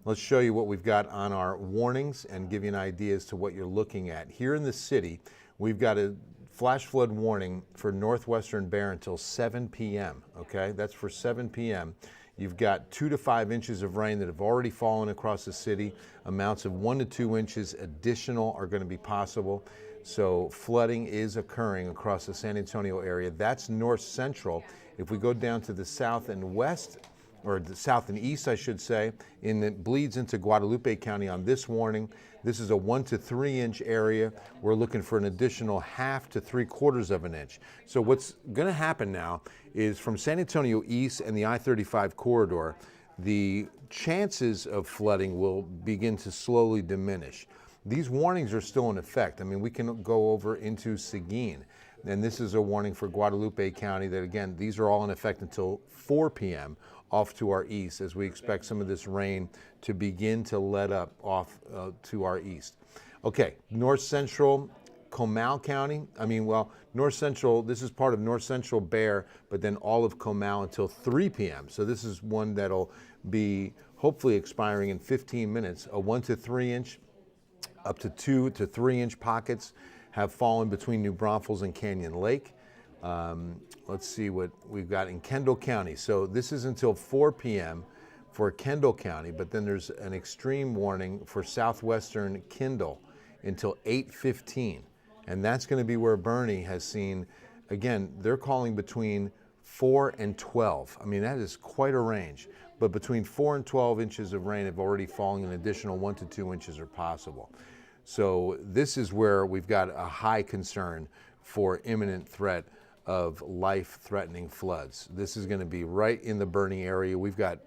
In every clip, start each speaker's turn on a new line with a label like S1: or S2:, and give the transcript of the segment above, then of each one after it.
S1: Let's show you what we've got on our warnings and give you an idea as to what you're looking at. Here in the city, we've got a flash flood warning for northwestern Bear until 7 p.m., okay? That's for 7 p.m. You've got 2 to 5 inches of rain that have already fallen across the city. Amounts of 1 to 2 inches additional are going to be possible. So flooding is occurring across the San Antonio area. That's north central. If we go down to the south and west, or the south and east, I should say, and it bleeds into Guadalupe County on this warning. This is a 1 to 3 inch area. We're looking for an additional 1/2 to 3/4 of an inch. So what's going to happen now is from San Antonio east and the I-35 corridor, the chances of flooding will begin to slowly diminish. These warnings are still in effect. I mean, we can go over into Seguin, and this is a warning for Guadalupe County that, again, these are all in effect until 4 p.m. off to our east, as we expect some of this rain to begin to let up off to our east. Okay, north central Comal County, north central, this is part of north central Bear, but then all of Comal until 3 p.m. So this is one that'll be hopefully expiring in 15 minutes. A 1 to 3 inch, up to 2 to 3 inch pockets have fallen between New Braunfels and Canyon Lake. Let's see what we've got in Kendall County. So this is until 4 p.m. for Kendall County, but then there's an extreme warning for southwestern Kendall until 8:15. And that's going to be where Bernie has seen, again, they're calling between 4 and 12. I mean, that is quite a range. But between 4 and 12 inches of rain have already fallen. An additional 1 to 2 inches are possible. So this is where we've got a high concern for imminent threat of life-threatening floods. This is going to be right in the Bernie area. We've got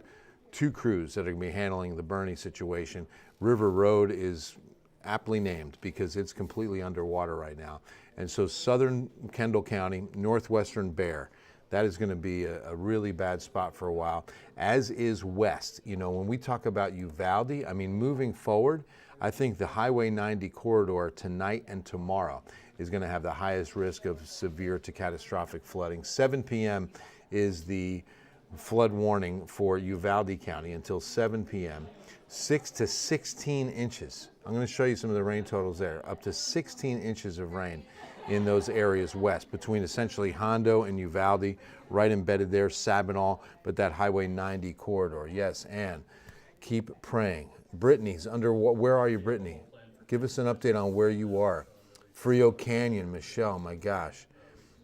S1: 2 crews that are going to be handling the Bernie situation. River Road is aptly named because it's completely underwater right now. And so southern Kendall County, northwestern Bear, that is going to be a really bad spot for a while, as is west. You know, when we talk about Uvalde, I mean, moving forward, I think the Highway 90 corridor tonight and tomorrow is going to have the highest risk of severe to catastrophic flooding. 7 p.m. is the flood warning for Uvalde County until 7 p.m. 6 to 16 inches. I'm going to show you some of the rain totals there. Up to 16 inches of rain in those areas west, between essentially Hondo and Uvalde, right embedded there, Sabinal, but that Highway 90 corridor. Yes, and keep praying. Brittany's under, where are you, Brittany? Give us an update on where you are. Frio Canyon, Michelle, my gosh.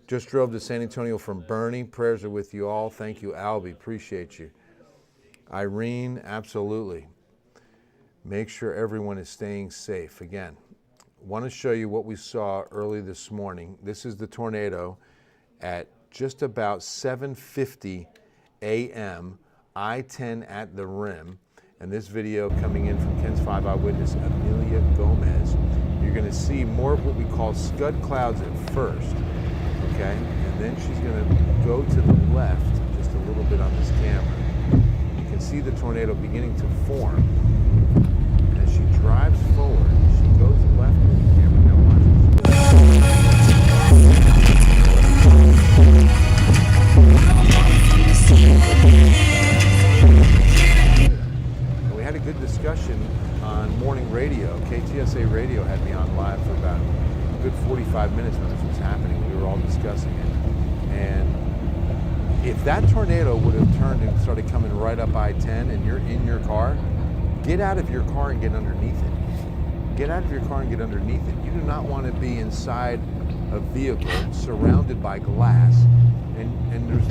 S1: Just drove to San Antonio from Bernie. Prayers are with you all. Thank you, Albie. Appreciate you. Irene, absolutely. Make sure everyone is staying safe. Again, want to show you what we saw early this morning. This is the tornado at just about 7:50 a.m., I-10 at the rim. And this video coming in from Ken's 5 Eyewitness, Amelia Gomez. You're going to see more of what we call scud clouds at first, okay? And then she's going to go to the left just a little bit on this camera. You can see the tornado beginning to form. And as she drives forward, she goes left with the camera. Now we had a good discussion on morning radio. KTSA radio had me on live for about a good 45 minutes when this was happening. We were all discussing it. And if that tornado would have turned and started coming right up I-10 and you're in your car, get out of your car and get underneath it. Get out of your car and get underneath it. You do not want to be inside a vehicle surrounded by glass and there's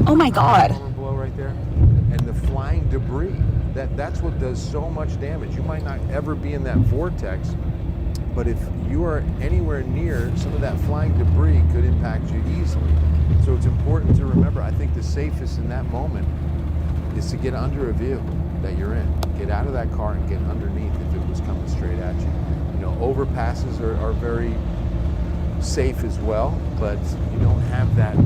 S2: oh my God,
S1: below right there, and the flying debris. That's what does so much damage. You might not ever be in that vortex, but if you are anywhere near, some of that flying debris could impact you easily. So it's important to remember, I think the safest in that moment is to get under a vehicle that you're in. Get out of that car and get underneath if it was coming straight at you. You know, overpasses are very safe as well, but you don't have that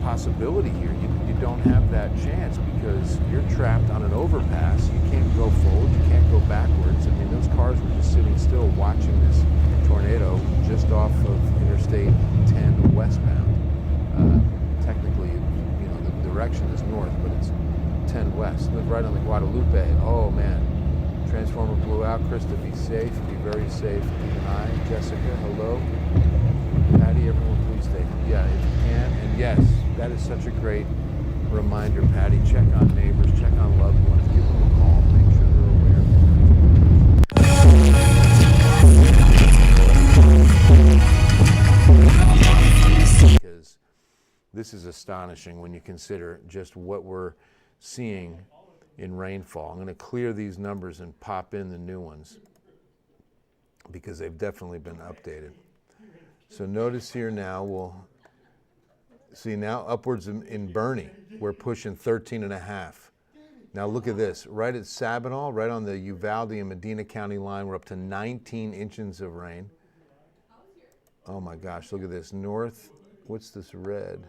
S1: possibility here. You don't have that chance because you're trapped on an overpass. You can't go forward, you can't go backwards. I mean, those cars were just sitting still watching this tornado just off of Interstate 10 westbound. Technically, you know, the direction is north, but it's 10 west. Live right on the Guadalupe right. Oh, man. Transformer blew out. Krista, be safe. Be very safe. Keep an eye. Jessica, hello. Patty, everyone, please stay. Yeah, if you can. And yes, that is such a great reminder, Patty. Check on neighbors. Check on loved ones. Give them a call. Make sure they're aware. Because this is astonishing when you consider just what we're seeing in rainfall. I'm going to clear these numbers and pop in the new ones because they've definitely been updated. So notice here now, we'll see now upwards in Bernie, we're pushing 13 and a half. Now look at this, right at Sabinal, right on the Uvalde and Medina County line, we're up to 19 inches of rain. Oh my gosh, look at this, north, what's this red?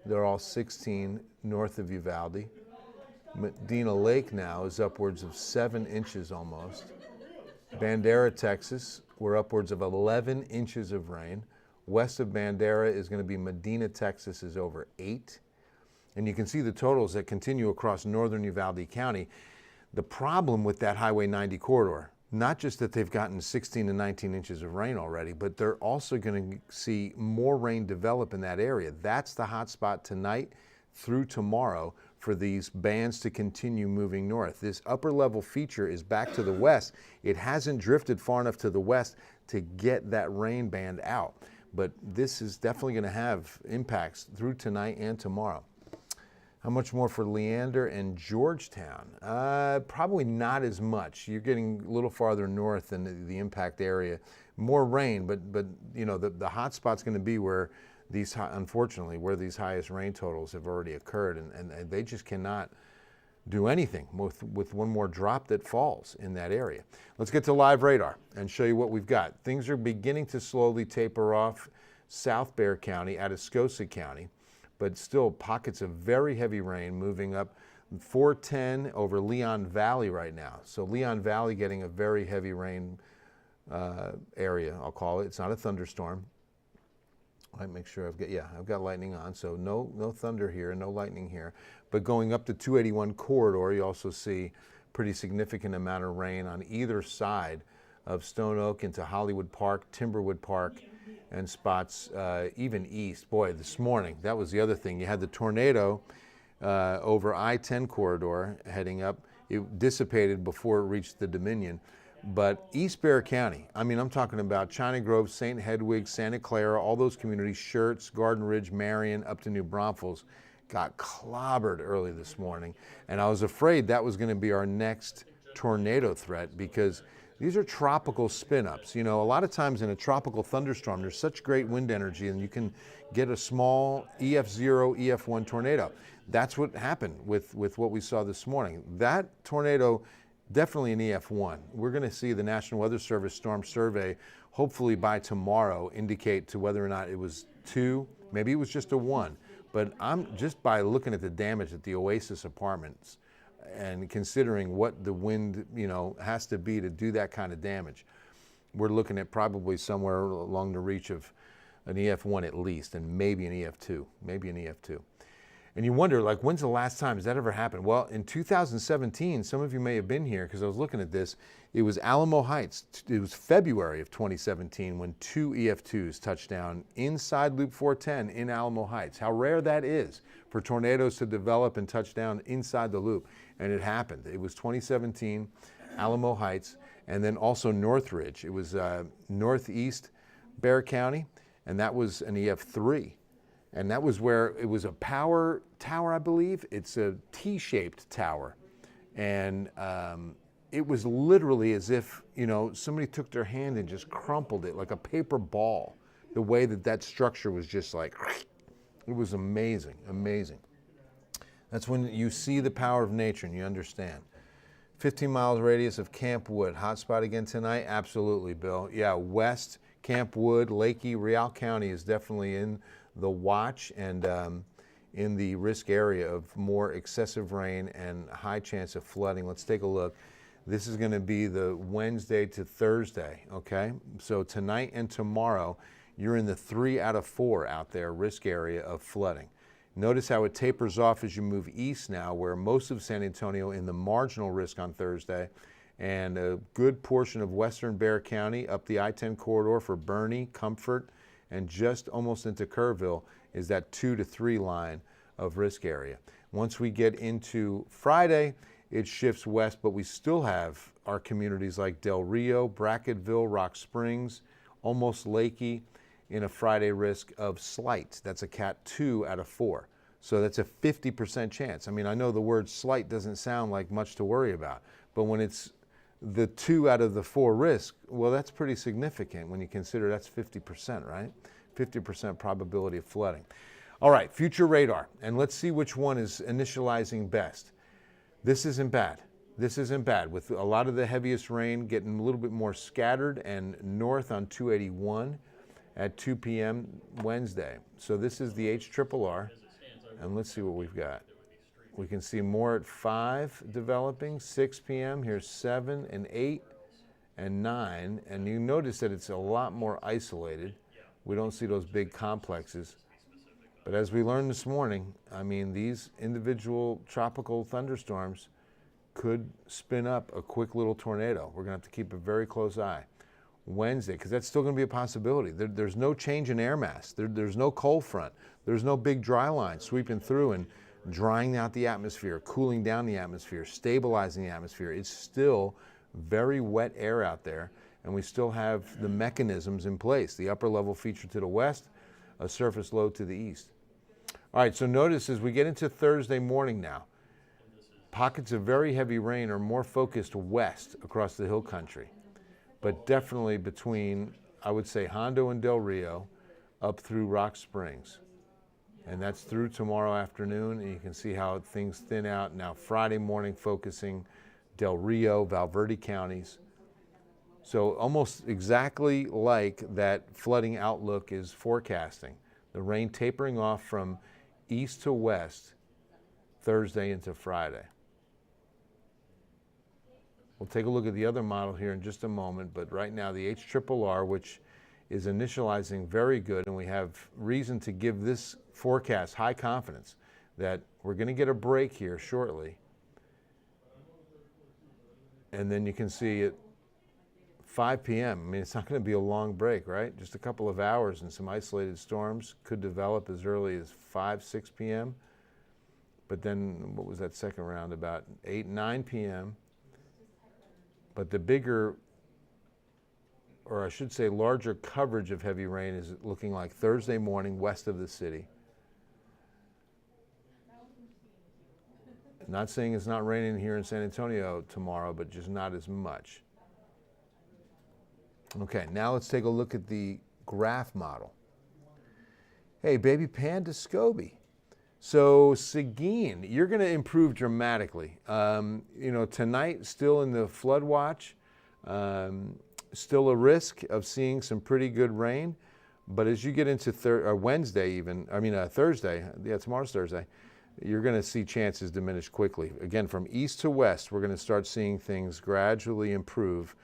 S1: They're all 16 north of Uvalde. Medina Lake now is upwards of 7 inches almost. Bandera, Texas, we're upwards of 11 inches of rain. West of Bandera is going to be Medina, Texas, is over 8. And you can see the totals that continue across northern Uvalde County. The problem with that Highway 90 corridor, not just that they've gotten 16 to 19 inches of rain already, but they're also going to see more rain develop in that area. That's the hot spot tonight through tomorrow for these bands to continue moving north. This upper level feature is back to the west. It hasn't drifted far enough to the west to get that rain band out, but this is definitely going to have impacts through tonight and tomorrow. How much more for Leander and Georgetown? Probably not as much. You're getting a little farther north than the impact area. More rain, but you know the hot spot's going to be where these, unfortunately, where these highest rain totals have already occurred, and they just cannot do anything with one more drop that falls in that area. Let's get to live radar and show you what we've got. Things are beginning to slowly taper off South Bexar County, Atascosa County, but still pockets of very heavy rain moving up 410 over Leon Valley right now. So Leon Valley getting a very heavy rain area, I'll call it. It's not a thunderstorm. I make sure I've got lightning on, so no thunder here, no lightning here. But going up the 281 corridor, you also see pretty significant amount of rain on either side of Stone Oak into Hollywood Park, Timberwood Park, and spots even east. Boy, this morning, that was the other thing. You had the tornado over I-10 corridor heading up. It dissipated before it reached the Dominion. But East Bexar County, I mean, I'm talking about China Grove, St. Hedwig, Santa Clara, all those communities, Schertz, Garden Ridge, Marion, up to New Braunfels, got clobbered early this morning. And I was afraid that was going to be our next tornado threat because these are tropical spin-ups. You know, a lot of times in a tropical thunderstorm, there's such great wind energy and you can get a small EF0, EF1 tornado. That's what happened with what we saw this morning. That tornado, definitely an EF1. We're going to see the National Weather Service Storm Survey, hopefully by tomorrow, indicate to whether or not it was 2, maybe it was just a 1. But I'm just by looking at the damage at the Oasis Apartments and considering what the wind, you know, has to be to do that kind of damage, we're looking at probably somewhere along the reach of an EF1 at least, and maybe an EF2, And you wonder, like, when's the last time has that ever happened? Well, in 2017, some of you may have been here because I was looking at this. It was Alamo Heights. It was February of 2017 when 2 EF2s touched down inside Loop 410 in Alamo Heights. How rare that is for tornadoes to develop and touch down inside the loop. And it happened. It was 2017, Alamo Heights, and then also Northridge. It was northeast Bexar County, and that was an EF3. And that was where it was a power tower, I believe. It's a T-shaped tower. And it was literally as if, you know, somebody took their hand and just crumpled it like a paper ball. The way that structure was just like, it was amazing, amazing. That's when you see the power of nature and you understand. 15 miles radius of Camp Wood. Hotspot again tonight? Absolutely, Bill. Yeah, west, Camp Wood, Leakey, Real County is definitely in the watch and in the risk area of more excessive rain and high chance of flooding. Let's take a look. This is going to be the Wednesday to Thursday, okay? So tonight and tomorrow, you're in the 3 out of 4 out there risk area of flooding. Notice how it tapers off as you move east now, where most of San Antonio in the marginal risk on Thursday, and a good portion of western Bexar County up the I-10 corridor for Bernie, Comfort, and just almost into Kerrville is that 2 to 3 line of risk area. Once we get into Friday, it shifts west, but we still have our communities like Del Rio, Bracketville, Rock Springs, almost Lakey, in a Friday risk of slight. That's a Cat 2 out of 4. So that's a 50% chance. I mean, I know the word slight doesn't sound like much to worry about, but when it's the 2 out of the 4 risk, well, that's pretty significant when you consider that's 50%, right? 50% probability of flooding. All right, future radar, and let's see which one is initializing best. This isn't bad. This isn't bad, with a lot of the heaviest rain getting a little bit more scattered and north on 281 at 2 p.m. Wednesday. So this is the HRRR, and let's see what we've got. We can see more at 5 developing, 6 p.m. Here's 7 and 8 and 9, and you notice that it's a lot more isolated. We don't see those big complexes. But as we learned this morning, I mean, these individual tropical thunderstorms could spin up a quick little tornado. We're going to have to keep a very close eye. Wednesday, because that's still going to be a possibility. There's no change in air mass. There's no cold front. There's no big dry line sweeping through and drying out the atmosphere, cooling down the atmosphere, stabilizing the atmosphere. It's still very wet air out there, and we still have the mechanisms in place. The upper level feature to the west, a surface low to the east. All right, so notice as we get into Thursday morning now, pockets of very heavy rain are more focused west across the hill country, but definitely between, I would say, Hondo and Del Rio up through Rock Springs. And that's through tomorrow afternoon, and you can see how things thin out. Now Friday morning focusing Del Rio, Valverde counties. So almost exactly like that flooding outlook is forecasting. The rain tapering off from east to west Thursday into Friday. We'll take a look at the other model here in just a moment, but right now the HRRR, which is initializing very good, and we have reason to give this forecast high confidence that we're going to get a break here shortly. And then you can see at 5 p.m., I mean, it's not going to be a long break, right? Just a couple of hours, and some isolated storms could develop as early as 5, 6 p.m. But then, what was that second round? About 8, 9 p.m. But the bigger, or I should say larger coverage of heavy rain is looking like Thursday morning west of the city. Not saying it's not raining here in San Antonio tomorrow, but just not as much. Okay, now let's take a look at the graph model. Hey, baby Panda Scoby. So Seguin, you're going to improve dramatically. Tonight still in the flood watch, still a risk of seeing some pretty good rain. But as you get into Thursday, yeah, tomorrow's Thursday, you're going to see chances diminish quickly. Again, from east to west, we're going to start seeing things gradually improve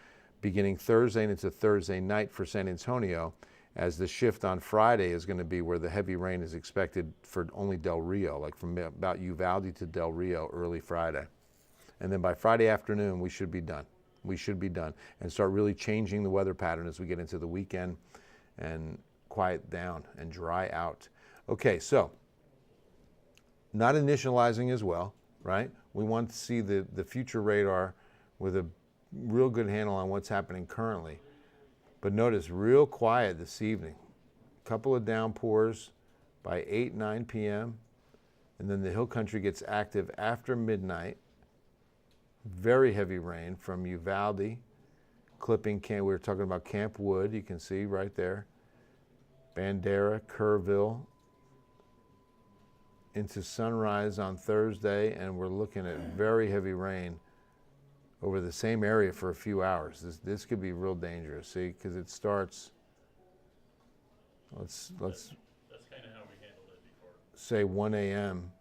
S1: beginning Thursday and into Thursday night for San Antonio, as the shift on Friday is going to be where the heavy rain is expected for only Del Rio, like from about Uvalde to Del Rio early Friday. And then by Friday afternoon, we should be done. We should be done and start really changing the weather pattern as we get into the weekend and quiet down and dry out. Okay, so not initializing as well, right? We want to see the future radar with a real good handle on what's happening currently. But notice, real quiet this evening. A couple of downpours by 8, 9 p.m. And then the hill country gets active after midnight. Very heavy rain from Uvalde, clipping we were talking about Camp Wood, you can see right there. Bandera, Kerrville, into sunrise on Thursday, and we're looking at very heavy rain over the same area for a few hours. This could be real dangerous, see, because it starts, let's
S2: that's kind of how we handled it before.
S1: Say 1 a.m.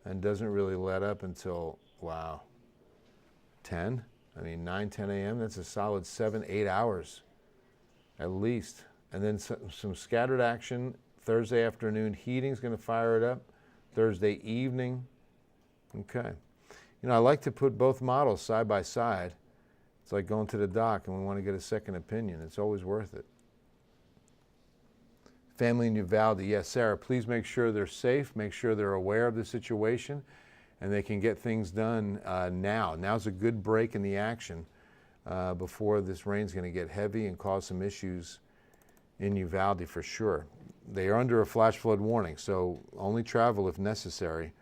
S1: and doesn't really let up until, 10? 9, 10 a.m., that's a solid 7, 8 hours at least. And then some scattered action Thursday afternoon, heating's going to fire it up. Thursday evening, okay. You know, I like to put both models side by side. It's like going to the doc and we want to get a second opinion. It's always worth it. Family in Uvalde, yes, Sarah, please make sure they're safe, make sure they're aware of the situation, and they can get things done now. Now's a good break in the action before this rain's going to get heavy and cause some issues in Uvalde for sure. They are under a flash flood warning, so only travel if necessary.